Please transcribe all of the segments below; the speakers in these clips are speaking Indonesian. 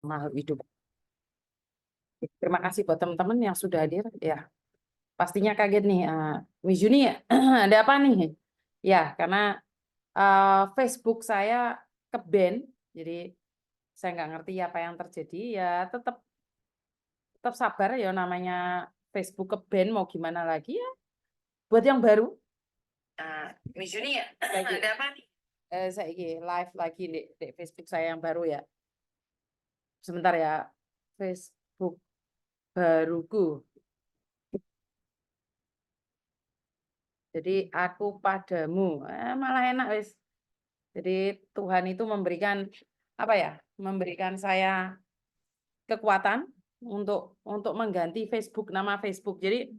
Makhluk hidup. Terima kasih buat teman-teman yang sudah hadir. Ya, pastinya kaget nih, Miss Juni, ada apa nih? Ya, karena Facebook saya ke-ban, jadi saya nggak ngerti apa yang terjadi. Ya, tetap sabar ya, namanya Facebook ke-ban, mau gimana lagi ya. Buat yang baru, Miss Juni, ada apa nih? Saya live lagi di Facebook saya yang baru ya. Sebentar ya, Facebook baruku. Jadi aku padamu, malah enak wis. Jadi Tuhan itu memberikan apa ya? Memberikan saya kekuatan untuk mengganti Facebook, nama Facebook. Jadi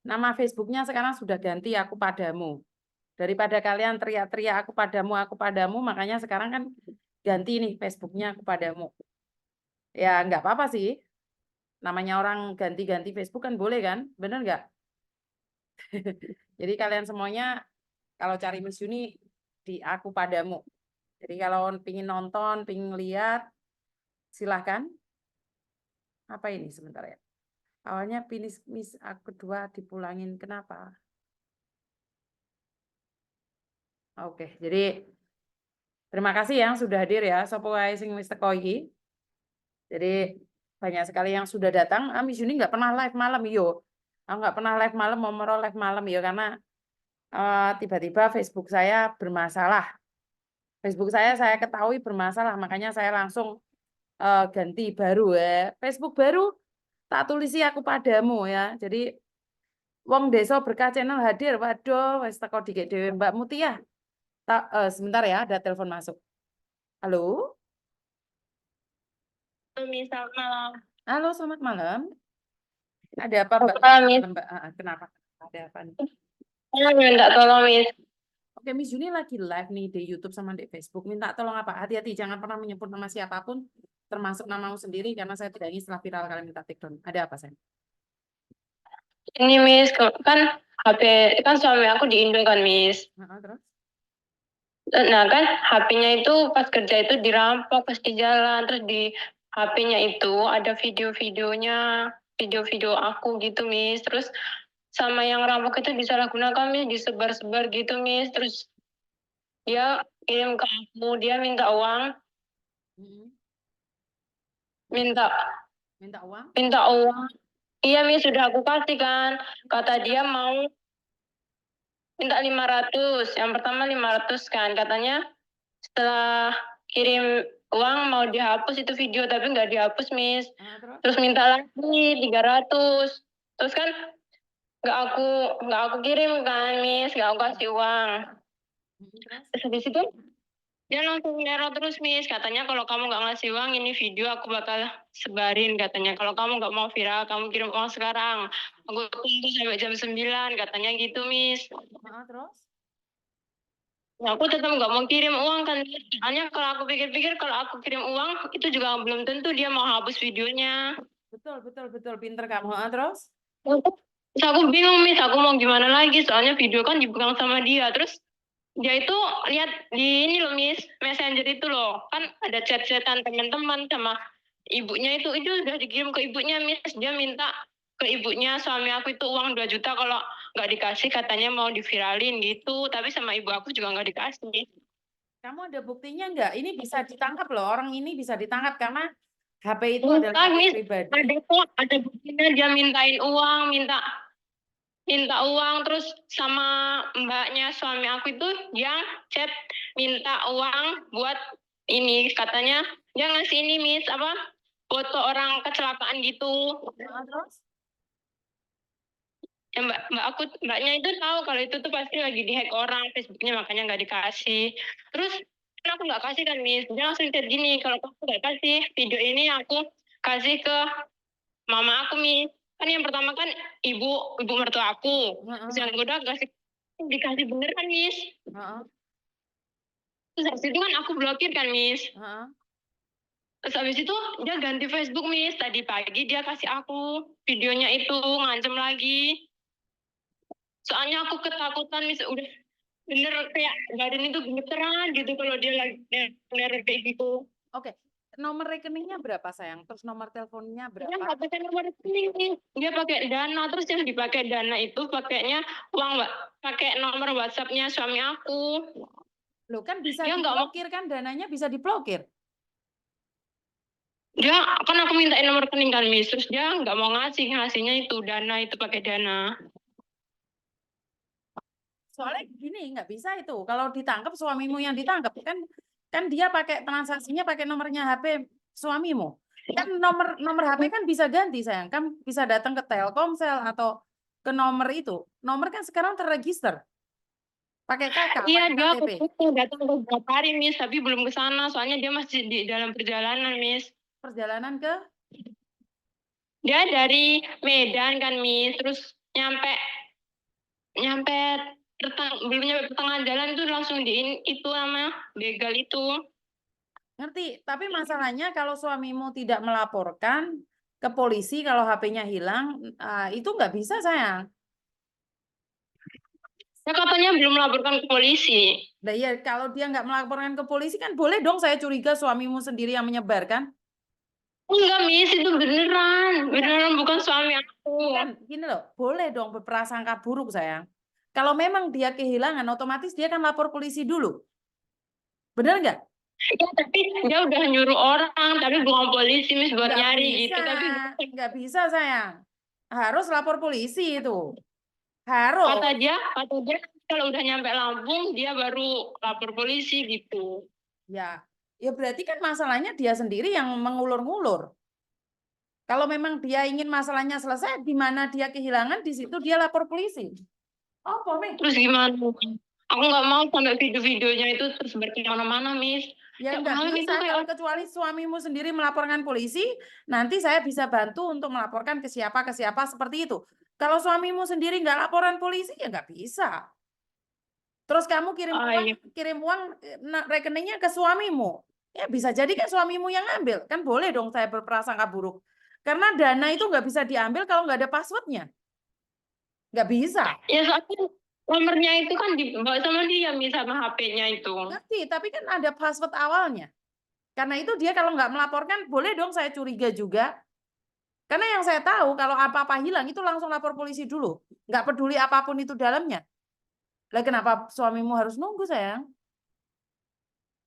nama Facebooknya sekarang sudah ganti aku padamu. Daripada kalian teriak-teriak aku padamu, makanya sekarang kan ganti nih Facebooknya aku padamu. Ya nggak apa-apa sih. Namanya orang ganti-ganti Facebook kan boleh kan? Bener nggak? Jadi kalian semuanya kalau cari Miss Yuni di aku padamu. Jadi kalau pingin nonton, pingin lihat, silahkan. Apa ini sebentar ya? Awalnya finish Miss aku kedua dipulangin. Kenapa? Oke, jadi terima kasih yang sudah hadir ya. Sopo wae sing wis teko iki. Jadi banyak sekali yang sudah datang. Miss Yuni nggak pernah live malam yo. Aku nggak pernah live malam, mau live malam yo karena tiba-tiba Facebook saya bermasalah. Facebook saya ketahui bermasalah, makanya saya langsung ganti baru ya. Facebook baru tak tulisi aku padamu ya. Jadi Wong Desa Berkah Channel hadir. Waduh, wis teko dikek dhewe Mbak Mutia. Sebentar ya, ada telepon masuk. Halo? Selamat malam. Halo, selamat malam. Ada apa, Mbak? Mbak, kenapa? Ada apa nih? Saya minta tolong, Miss. Oke, Miss Juni lagi live nih di YouTube sama di Facebook. Minta tolong apa? Hati-hati, jangan pernah menyebut nama siapapun, termasuk namamu sendiri, karena saya tidak ingin setelah viral kalian minta take down. Ada apa, Sen? Ini, Miss, kan HP, kan suami aku di Indo kan, Miss. Terus? Nah, kan HP-nya itu pas kerja itu dirampok pas di jalan. Terus di HP-nya itu ada video-videonya, video-video aku gitu, Miss. Terus sama yang rampok itu disalahgunakan, Miss, disebar-sebar gitu, Miss. Terus dia kirim ke aku, dia minta uang. Minta uang? Minta uang. Iya, Miss, sudah aku kasih kan. Kata dia mau minta 500. Yang pertama 500 kan. Katanya setelah kirim uang mau dihapus itu video, tapi nggak dihapus, Miss. Terus minta lagi 300. Terus kan nggak aku kirim kan, Miss. Nggak aku kasih uang. Terus habis itu dia langsung neror terus, Miss. Katanya kalau kamu nggak ngasih uang, ini video aku bakal sebarin. Katanya kalau kamu nggak mau viral, kamu kirim uang sekarang. Aku tunggu sampai jam 9. Katanya gitu, Miss. Terus? Nah, aku tetap nggak mau kirim uang kan. Soalnya kalau aku pikir-pikir, kalau aku kirim uang, itu juga belum tentu dia mau hapus videonya. Betul. Pinter kamu. Terus? Terus aku bingung, Miss. Aku mau gimana lagi? Soalnya video kan dipegang sama dia. Terus dia itu lihat di ini loh, Miss, Messenger itu loh. Kan ada chat-chatan teman-teman sama ibunya itu udah dikirim ke ibunya, Miss. Dia minta ke ibunya suami aku itu uang 2 juta, kalau nggak dikasih katanya mau diviralin gitu. Tapi sama ibu aku juga nggak dikasih. Kamu ada buktinya nggak? Ini bisa ditangkap loh. Orang ini bisa ditangkap karena HP itu adalah HP Miss, pribadi. ada buktinya dia mintain uang, minta uang. Terus sama mbaknya suami aku itu yang chat minta uang buat ini, katanya dia ngasih ini, Miss, apa, foto orang kecelakaan gitu. Terus? Ya, mbaknya itu tahu kalau itu tuh pasti lagi dihack orang Facebooknya, makanya nggak dikasih. Terus kan aku nggak kasih kan, Miss. Dia langsung chat gini, kalau kamu nggak kasih video ini aku kasih ke mama aku, Miss. Kan yang pertama kan ibu mertua aku. Terus yang kedua dikasih bener kan, Miss. Terus habis itu kan aku blokir kan, Miss. Terus habis itu dia ganti Facebook, Miss. Tadi pagi dia kasih aku videonya itu, ngancem lagi. Soalnya aku ketakutan, Miss. Udah bener kayak badan itu gemeteran gitu kalau dia lagi neror kayak gitu. Oke, nomor rekeningnya berapa sayang? Terus nomor teleponnya Dia berapa? nggak pakai nomor rekening nih. Dia pakai Dana, terus yang dipakai Dana itu pakainya pakai nomor WhatsApp-nya suami aku. Loh kan bisa Dia nggak mau, diblokir kan, dananya bisa diblokir. dia kan aku mintain nomor rekening kan Miss, terus dia nggak mau ngasihnya itu Dana, itu pakai Dana. Soalnya gini, nggak bisa itu. Kalau ditangkap suamimu yang ditangkap kan dia pakai transaksinya pakai nomornya HP suamimu. Kan nomor HP kan bisa ganti sayang. Kan bisa datang ke Telkomsel atau ke nomor itu. Nomor kan sekarang terregister pakai kakak, Iya, pakai dia KTP. datang beberapa hari Miss, tapi belum ke sana, soalnya dia masih di dalam perjalanan Miss. Perjalanan ke Dia dari Medan kan Miss, terus nyampe nyampe belum nyampe pertengahan jalan itu langsung itu namanya begal itu. ngerti. Tapi masalahnya kalau suamimu tidak melaporkan ke polisi kalau HP-nya hilang, itu nggak bisa sayang. Ya katanya belum melaporkan ke polisi. Nah, ya kalau dia nggak melaporkan ke polisi kan boleh dong saya curiga suamimu sendiri yang menyebarkan. Enggak Miss, itu beneran bukan suami aku. Kan gini loh, boleh dong berprasangka buruk sayang. Kalau memang dia kehilangan, otomatis dia akan lapor polisi dulu. Bener nggak? Ya tapi dia udah nyuruh orang, tapi bukan polisi Miss buat Nggak nyari bisa, gitu, tapi nggak bisa sayang. Harus lapor polisi itu. kata Harus. dia kalau udah nyampe Lampung dia baru lapor polisi gitu. Ya, ya berarti kan masalahnya dia sendiri yang mengulur-ngulur. Kalau memang dia ingin masalahnya selesai, di mana dia kehilangan, di situ dia lapor polisi. Oh, Pomi. Terus gimana? Aku nggak mau sampai video-videonya itu tersebar ke mana-mana, Miss. Ya Tiap nggak malam bisa, itu kalau kayak kecuali suamimu sendiri melaporkan polisi, nanti saya bisa bantu untuk melaporkan ke siapa seperti itu. Kalau suamimu sendiri nggak laporan polisi, ya nggak bisa. Terus kamu iya. kirim uang rekeningnya ke suamimu. Ya bisa jadi kan suamimu yang ngambil. Kan boleh dong saya berprasangka buruk. Karena dana itu nggak bisa diambil kalau nggak ada passwordnya. Nggak bisa. Ya soalnya nomornya itu kan dibawa sama dia, Miss, sama HP-nya itu. Ngerti, tapi kan ada password awalnya. Karena itu dia kalau nggak melaporkan, boleh dong saya curiga juga. Karena yang saya tahu kalau apa-apa hilang itu langsung lapor polisi dulu. Nggak peduli apapun itu dalamnya. Lah kenapa suamimu harus nunggu sayang?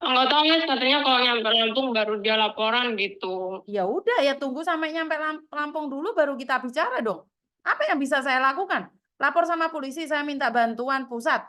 Nggak tahu, Miss, katanya kalau nyampe Lampung baru dia laporan gitu. Ya udah ya tunggu sampai nyampe Lampung dulu baru kita bicara dong. Apa yang bisa saya lakukan? Lapor sama polisi, saya minta bantuan pusat.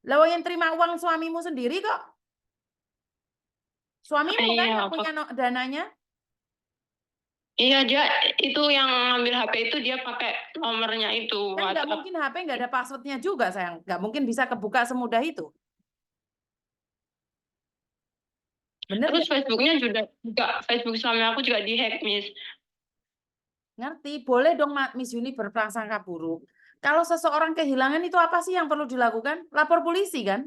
Lah yang terima uang suamimu sendiri kok. Suamimu kan Iya, yang punya dananya. iya dia itu yang ngambil HP itu dia pakai nomornya itu Kan nggak WhatsApp. mungkin HP nggak ada passwordnya juga sayang. Nggak mungkin bisa kebuka semudah itu. Bener Terus nggak? Facebooknya juga Facebook suami aku juga dihack, Miss. Ngerti? Boleh dong Miss Yuni berprasangka buruk. Kalau seseorang kehilangan itu apa sih yang perlu dilakukan? Lapor polisi kan?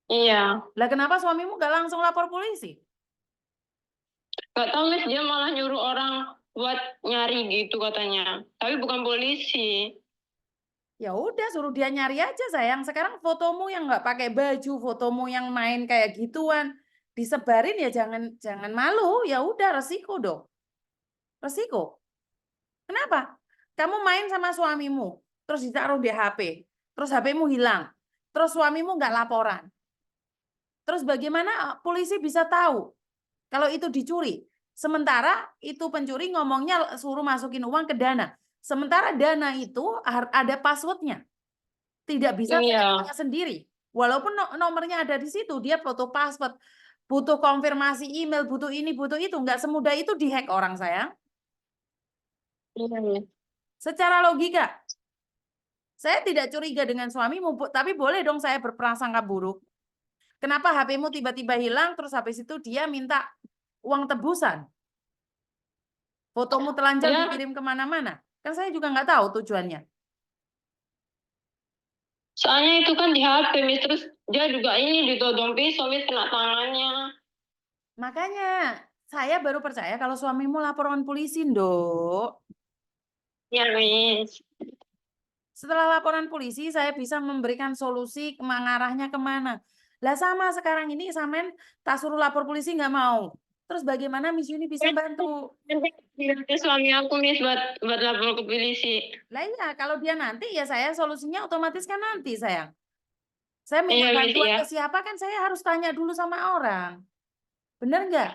Iya. Lah kenapa suamimu nggak langsung lapor polisi? Gak tahu Miss, dia malah nyuruh orang buat nyari gitu katanya. Tapi bukan polisi. Ya udah suruh dia nyari aja sayang. Sekarang fotomu yang nggak pakai baju, fotomu yang main kayak gituan disebarin ya jangan malu. Ya udah resiko dong. Resiko. Kenapa? Kamu main sama suamimu, terus ditaruh di HP, terus HP-mu hilang, terus suamimu nggak laporan. Terus bagaimana polisi bisa tahu kalau itu dicuri? Sementara itu pencuri ngomongnya suruh masukin uang ke Dana. Sementara Dana itu ada passwordnya. Tidak bisa Iya. punya sendiri. Walaupun nomornya ada di situ, dia butuh password, butuh konfirmasi email, butuh ini, butuh itu. Nggak semudah itu dihack orang sayang. Iya, Miss. Secara logika, saya tidak curiga dengan suamimu, tapi boleh dong saya berprasangka buruk. Kenapa HP-mu tiba-tiba hilang, terus habis itu dia minta uang tebusan. Fotomu telanjang Dia dikirim kemana-mana. Kan saya juga nggak tahu tujuannya. soalnya itu kan di HP, Miss. Terus dia juga ini ditodong pisau, Miss, kena tangannya. Makanya saya baru percaya kalau suamimu laporan polisi, Dok. Ya, Miss. Setelah laporan polisi, saya bisa memberikan solusi mengarahnya kemana. Lah sama sekarang ini, Samen tak suruh lapor polisi nggak mau. Terus bagaimana Miss Yuni bisa bantu? Nanti bilang ke suami aku, Miss, buat lapor ke polisi. Lah iya, kalau dia nanti ya saya solusinya otomatis kan nanti sayang. Saya minta Iya, Miss, bantuan iya. ke siapa kan saya harus tanya dulu sama orang. Bener nggak?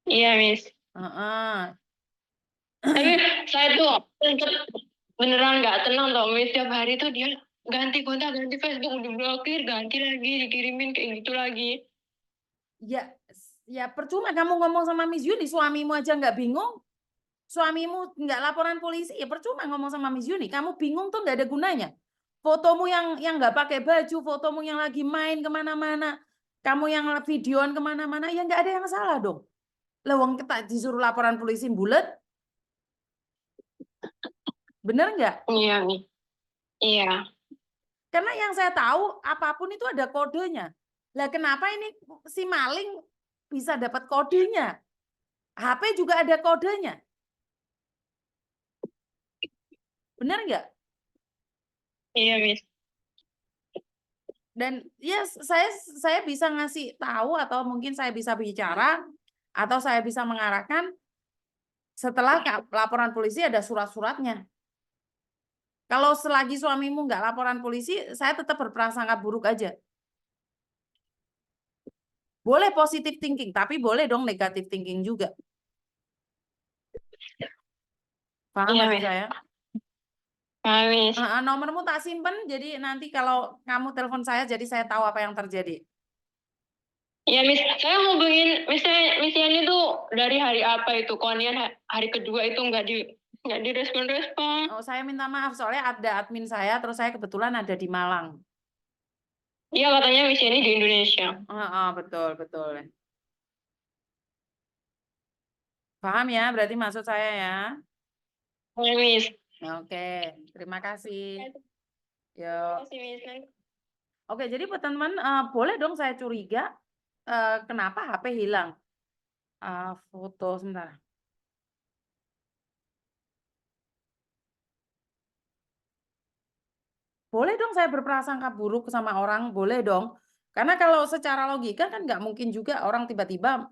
Iya, Miss. Heeh. Tapi saya tuh tetap beneran nggak tenang tau, Miss. Tiap hari tuh dia ganti kontak, ganti Facebook, udah blokir, ganti lagi, dikirimin kayak gitu lagi. Ya, ya percuma kamu ngomong sama Miss Yuni, suamimu aja nggak bingung, suamimu nggak laporan polisi, ya percuma ngomong sama Miss Yuni. Kamu bingung tuh nggak ada gunanya. Fotomu yang nggak pakai baju, fotomu yang lagi main kemana-mana, kamu yang videoan kemana-mana, ya nggak ada yang salah dong. Lewang kita disuruh laporan polisi bulat, bener nggak? Iya, Miss. Iya. Karena yang saya tahu apapun itu ada kodenya. Lah kenapa ini si maling bisa dapat kodenya? HP juga ada kodenya. Benar nggak? Iya, Miss. Dan ya saya bisa ngasih tahu atau mungkin saya bisa bicara atau saya bisa mengarahkan setelah laporan polisi ada surat-suratnya. Kalau selagi suamimu nggak laporan polisi, saya tetap berprasangka buruk aja. Boleh positive thinking, tapi boleh dong negative thinking juga. Paham Iya, maksud Miss. saya? Miss. Nomormu tak simpen, jadi nanti kalau kamu telepon saya, jadi saya tahu apa yang terjadi. Iya, Miss. Saya hubungin Miss Yani tuh dari hari apa itu? Konian hari kedua itu nggak direspon-respon. Oh, saya minta maaf, soalnya ada admin saya, terus saya kebetulan ada di Malang. Iya, katanya Miss Yani di Indonesia. Betul, betul. Paham ya, berarti maksud saya ya. Iya, Miss. Oke, terima kasih. Yuk. Terima kasih, Miss. Oke, jadi buat teman-teman, boleh dong saya curiga kenapa HP hilang. Foto sebentar. Boleh dong saya berprasangka buruk sama orang, boleh dong. Karena kalau secara logika kan nggak mungkin juga orang tiba-tiba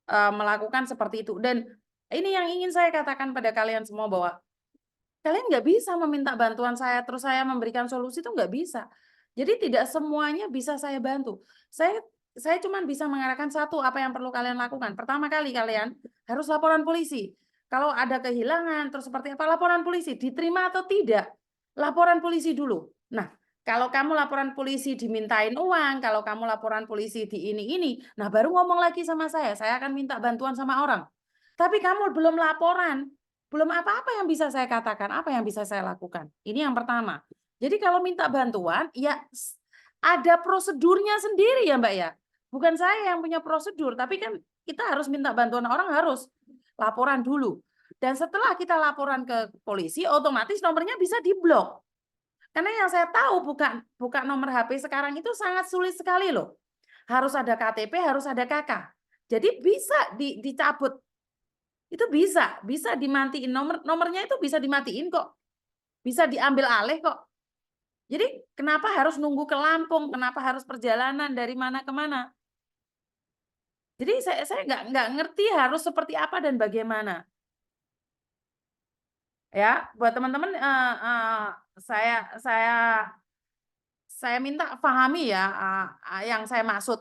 melakukan seperti itu. Dan ini yang ingin saya katakan pada kalian semua bahwa kalian nggak bisa meminta bantuan saya terus saya memberikan solusi itu nggak bisa. Jadi tidak semuanya bisa saya bantu. Saya cuma bisa mengarahkan satu apa yang perlu kalian lakukan. Pertama kali kalian harus laporan polisi. Kalau ada kehilangan terus seperti apa laporan polisi diterima atau tidak? Laporan polisi dulu. Nah, kalau kamu laporan polisi dimintain uang, kalau kamu laporan polisi di ini, nah baru ngomong lagi sama saya akan minta bantuan sama orang. Tapi kamu belum laporan, belum apa-apa yang bisa saya katakan, apa yang bisa saya lakukan. Ini yang pertama. Jadi kalau minta bantuan, ya ada prosedurnya sendiri ya Mbak ya. Bukan saya yang punya prosedur, tapi kan kita harus minta bantuan orang harus laporan dulu. Dan setelah kita laporan ke polisi, otomatis nomornya bisa diblok. Karena yang saya tahu buka nomor HP sekarang itu sangat sulit sekali loh. Harus ada KTP, harus ada KK. Jadi bisa dicabut. Itu bisa dimatiin nomornya itu bisa dimatiin kok. Bisa diambil alih kok. Jadi kenapa harus nunggu ke Lampung? Kenapa harus perjalanan dari mana ke mana? Jadi saya nggak ngerti harus seperti apa dan bagaimana. Ya, buat teman-teman saya minta pahami ya yang saya maksud.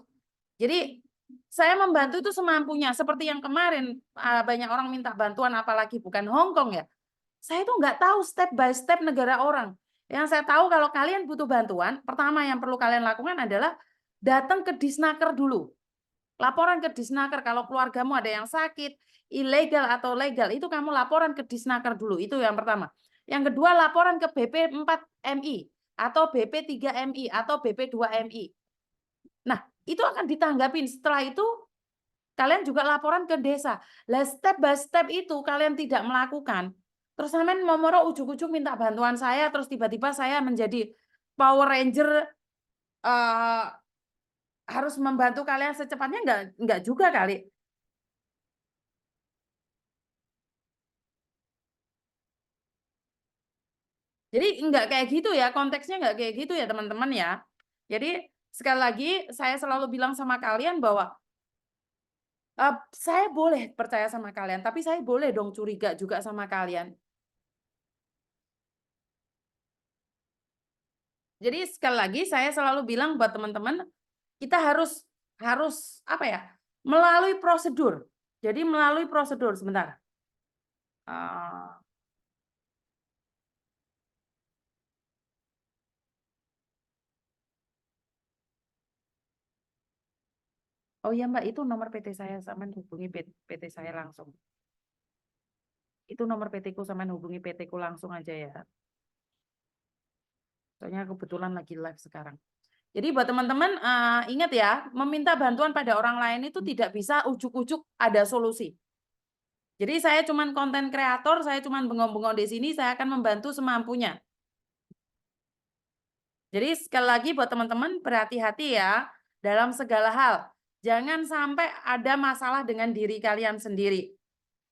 Jadi saya membantu itu semampunya. Seperti yang kemarin banyak orang minta bantuan, apalagi bukan Hong Kong ya. Saya itu nggak tahu step by step negara orang. Yang saya tahu kalau kalian butuh bantuan, pertama yang perlu kalian lakukan adalah datang ke Disnaker dulu. Laporan ke Disnaker kalau keluargamu ada yang sakit, ilegal atau legal, itu kamu laporan ke Disnaker dulu. Itu yang pertama. Yang kedua, laporan ke BP4MI atau BP3MI atau BP2MI. Nah, itu akan ditanggapin. Setelah itu kalian juga laporan ke desa. Lah step by step itu kalian tidak melakukan. Terus sampean momoro ujug-ujug minta bantuan saya, terus tiba-tiba saya menjadi Power Ranger harus membantu kalian secepatnya enggak juga kali. Jadi enggak kayak gitu ya, konteksnya enggak kayak gitu ya teman-teman ya. Jadi sekali lagi saya selalu bilang sama kalian bahwa Saya boleh percaya sama kalian, tapi saya boleh dong curiga juga sama kalian. Jadi sekali lagi saya selalu bilang buat teman-teman, kita harus harus apa ya, melalui prosedur. Jadi melalui prosedur, sebentar. Eee, oh iya Mbak, itu nomor PT saya, sampean hubungi PT saya langsung. Itu nomor PT-ku, sampean hubungi PT-ku langsung aja ya. Soalnya kebetulan lagi live sekarang. Jadi buat teman-teman, ingat ya, meminta bantuan pada orang lain itu tidak bisa ujuk-ujuk ada solusi. Jadi saya cuman konten kreator, saya cuman bengong-bengong di sini, saya akan membantu semampunya. Jadi sekali lagi buat teman-teman, berhati-hati ya dalam segala hal. Jangan sampai ada masalah dengan diri kalian sendiri.